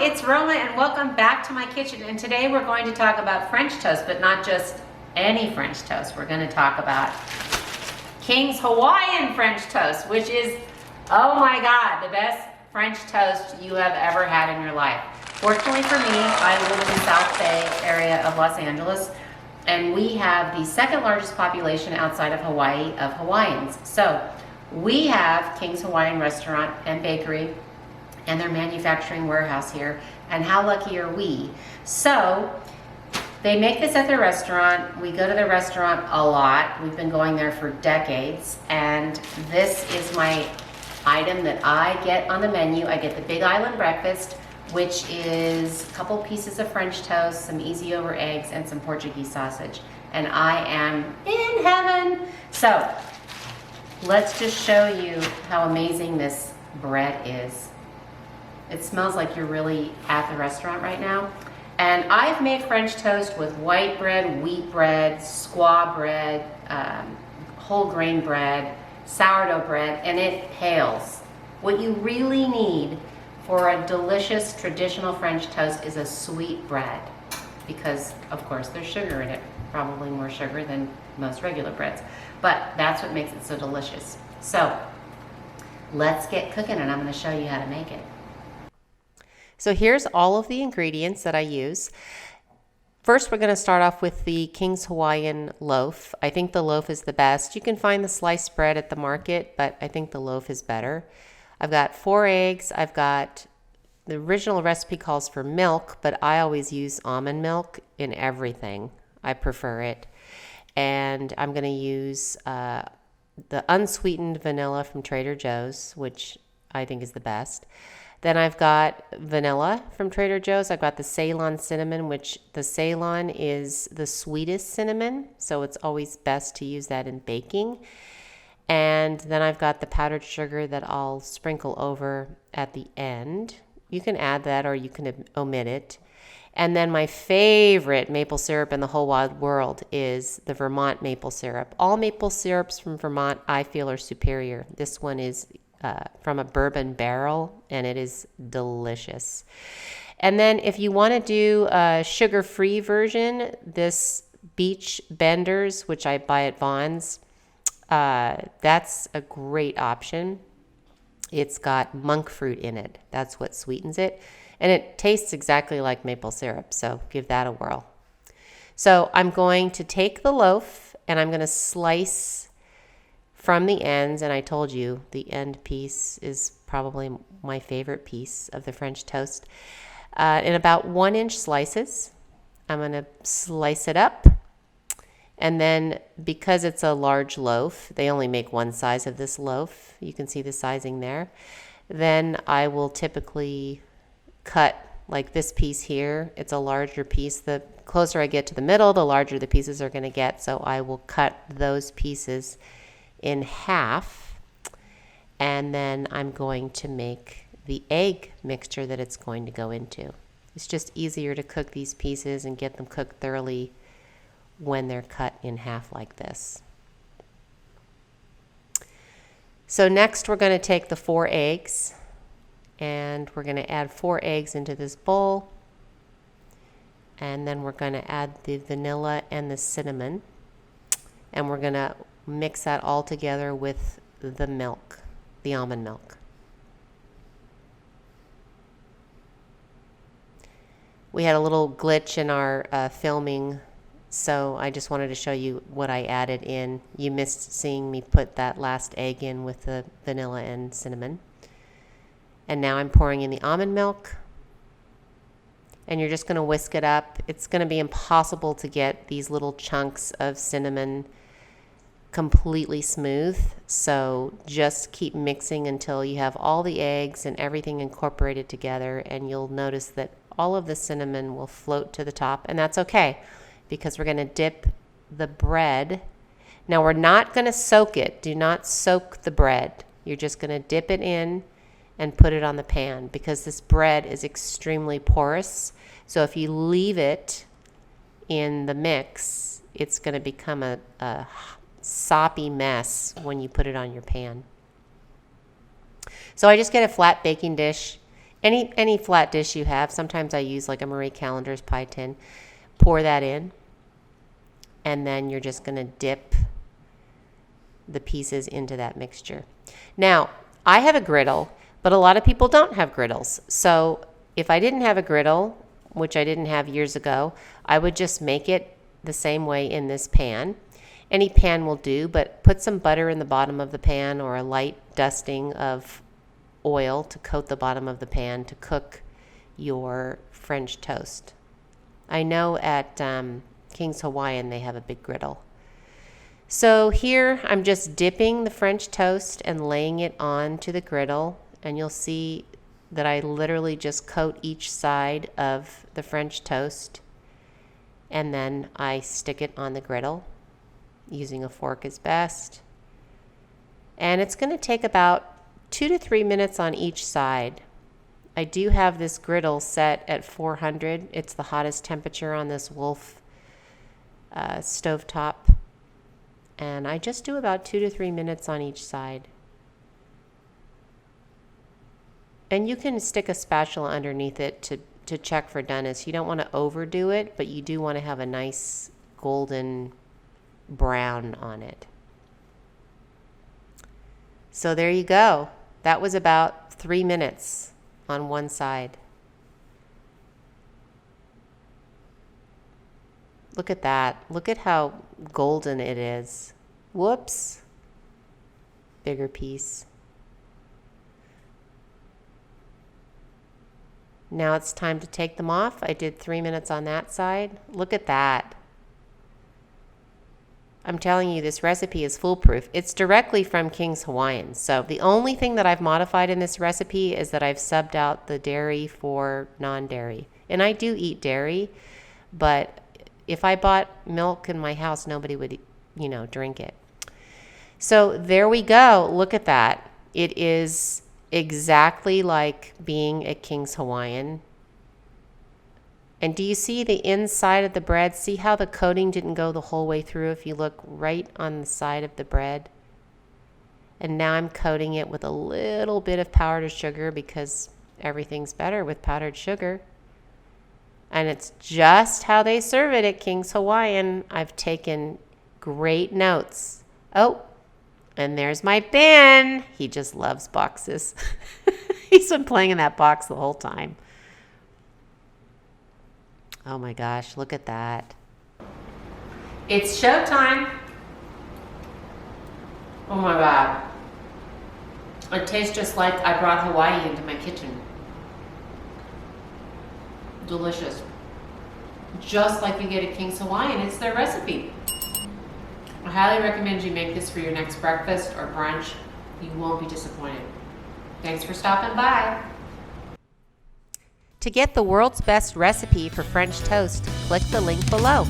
Hi, it's Roma and welcome back to my kitchen. And today we're going to talk about French toast, but not just any French toast. We're going to talk about King's Hawaiian French toast, which is, oh my God, the best French toast you have ever had in your life. Fortunately for me, I live in the South Bay area of Los Angeles, and we have the second largest population outside of Hawaii of Hawaiians. So we have King's Hawaiian Restaurant and Bakery and their manufacturing warehouse here, and how lucky are we? So they make this at their restaurant. We go to their restaurant a lot. We've been going there for decades, and this is my item that I get on the menu. I get the Big Island breakfast, which is a couple pieces of French toast, some easy over eggs, and some Portuguese sausage, and I am in heaven. So let's just show you how amazing this bread is. It smells like you're really at the restaurant right now. And I've made French toast with white bread, wheat bread, squaw bread, whole grain bread, sourdough bread, and it pales. What you really need for a delicious traditional French toast is a sweet bread, because of course there's sugar in it, probably more sugar than most regular breads, but that's what makes it so delicious. So let's get cooking, and I'm going to show you how to make it. So here's all of the ingredients that I use. First, we're going to start off with the King's Hawaiian loaf. I think the loaf is the best. You can find the sliced bread at the market, but I think the loaf is better. I've got 4 eggs. I've got, the original recipe calls for milk, but I always use almond milk in everything. I prefer it. And I'm going to use the unsweetened vanilla from Trader Joe's, which I think is the best. Then I've got vanilla from Trader Joe's. I've got the Ceylon cinnamon, which the Ceylon is the sweetest cinnamon, so it's always best to use that in baking. And then I've got the powdered sugar that I'll sprinkle over at the end. You can add that or you can omit it. And then my favorite maple syrup in the whole wide world is the Vermont maple syrup. All maple syrups from Vermont I feel are superior. This one is from a bourbon barrel, and it is delicious. And then if you want to do a sugar-free version, this Birch Benders, which I buy at Vaughn's, that's a great option. It's got monk fruit in it. That's what sweetens it. And it tastes exactly like maple syrup, so give that a whirl. So I'm going to take the loaf, and I'm going to slice from the ends, and I told you the end piece is probably my favorite piece of the French toast, in about 1-inch slices. I'm going to slice it up, and then because it's a large loaf, they only make one size of this loaf. You can see the sizing there. Then I will typically cut like this piece here. It's a larger piece. The closer I get to the middle, the larger the pieces are going to get, so I will cut those pieces in half, and then I'm going to make the egg mixture that it's going to go into. It's just easier to cook these pieces and get them cooked thoroughly when they're cut in half like this. So next we're going to take the 4 eggs, and we're going to add 4 eggs into this bowl, and then we're going to add the vanilla and the cinnamon, and we're going to mix that all together with the milk, the almond milk. We had a little glitch in our filming, so I just wanted to show you what I added in. You missed seeing me put that last egg in with the vanilla and cinnamon. And now I'm pouring in the almond milk, and you're just going to whisk it up. It's going to be impossible to get these little chunks of cinnamon completely smooth, so just keep mixing until you have all the eggs and everything incorporated together, and you'll notice that all of the cinnamon will float to the top, and that's okay because we're going to dip the bread. Now we're not going to soak it. Do not soak the bread. You're just going to dip it in and put it on the pan, because this bread is extremely porous, so if you leave it in the mix, it's going to become a soppy mess when you put it on your pan. So I just get a flat baking dish, Any flat dish you have. Sometimes I use like a Marie Callender's pie tin. Pour that in, and then you're just going to dip the pieces into that mixture. Now, I have a griddle, but a lot of people don't have griddles. So if I didn't have a griddle, which I didn't have years ago, I would just make it the same way in this pan. Any pan will do, but put some butter in the bottom of the pan or a light dusting of oil to coat the bottom of the pan to cook your French toast. I know at King's Hawaiian they have a big griddle. So here I'm just dipping the French toast and laying it onto the griddle, and you'll see that I literally just coat each side of the French toast, and then I stick it on the griddle. Using a fork is best. And it's going to take about 2 to 3 minutes on each side. I do have this griddle set at 400. It's the hottest temperature on this Wolf stovetop. And I just do about 2 to 3 minutes on each side. And you can stick a spatula underneath it to check for doneness. You don't want to overdo it, but you do want to have a nice golden brown on it. So there you go. That was about 3 minutes on one side. Look at that. Look at how golden it is. Whoops. Bigger piece. Now it's time to take them off. I did 3 minutes on that side. Look at that. I'm telling you, this recipe is foolproof. It's directly from King's Hawaiian. So the only thing that I've modified in this recipe is that I've subbed out the dairy for non-dairy. And I do eat dairy, but if I bought milk in my house, nobody would, drink it. So there we go. Look at that. It is exactly like being at King's Hawaiian. And do you see the inside of the bread? See how the coating didn't go the whole way through if you look right on the side of the bread? And now I'm coating it with a little bit of powdered sugar because everything's better with powdered sugar. And it's just how they serve it at King's Hawaiian. I've taken great notes. Oh, and there's my Ben. He just loves boxes. He's been playing in that box the whole time. Oh my gosh, look at that. It's showtime. Oh my God. It tastes just like I brought Hawaii into my kitchen. Delicious. Just like you get at King's Hawaiian. It's their recipe. I highly recommend you make this for your next breakfast or brunch. You won't be disappointed. Thanks for stopping by. To get the world's best recipe for French toast, click the link below.